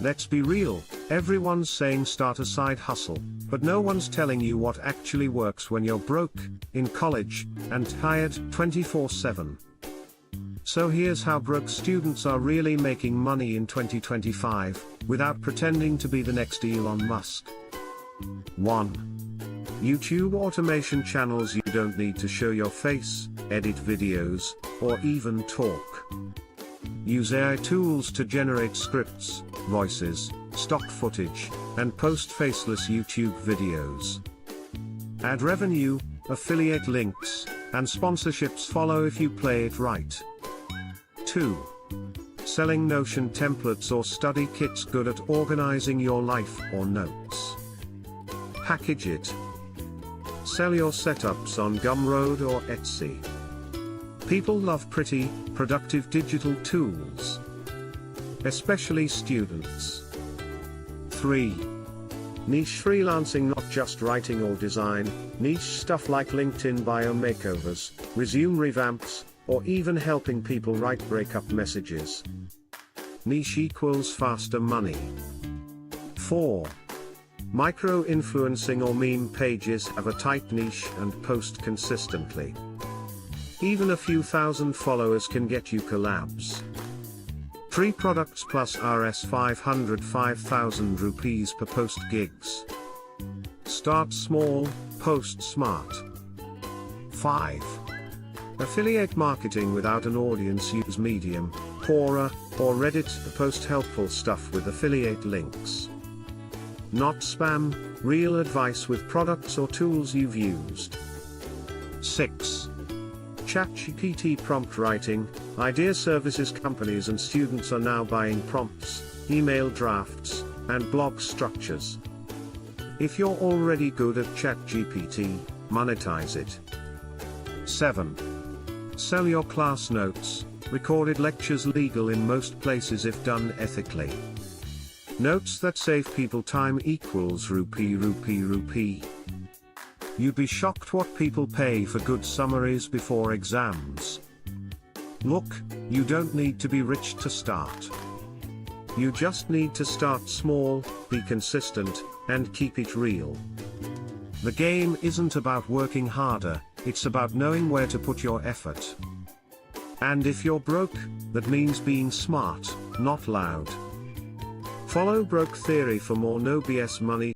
Let's be real, everyone's saying start a side hustle, but no one's telling you what actually works when you're broke, in college, and tired 24/7. So here's how broke students are really making money in 2025, without pretending to be the next Elon Musk. 1. YouTube automation channels. You don't need to show your face, edit videos, or even talk. Use AI tools to generate scripts, voices, stock footage, and post faceless YouTube videos. Ad revenue, affiliate links, and sponsorships follow if you play it right. 2. Selling Notion templates or study kits. Good at organizing your life or notes. Package it. Sell your setups on Gumroad or Etsy. People love pretty, productive digital tools. Especially students. 3. Niche freelancing. Not just writing or design, niche stuff like LinkedIn bio makeovers, resume revamps, or even helping people write breakup messages. Niche equals faster money. 4. Micro-influencing or meme pages. Have a tight niche and post consistently. Even a few thousand followers can get you collabs. 3 products plus Rs 500 5,000 rupees per post gigs. Start small, post smart. 5. Affiliate marketing without an audience. Use Medium, Quora, or Reddit to post helpful stuff with affiliate links. Not spam, real advice with products or tools you've used. 6. ChatGPT prompt writing. Idea services. Companies and students are now buying prompts, email drafts, and blog structures. If you're already good at ChatGPT, monetize it. 7. Sell your class notes. Recorded lectures. Legal in most places if done ethically. Notes that save people time equals rupee. You'd be shocked what people pay for good summaries before exams. Look, you don't need to be rich to start. You just need to start small, be consistent, and keep it real. The game isn't about working harder, it's about knowing where to put your effort. And if you're broke, that means being smart, not loud. Follow Broke Theory for more no BS money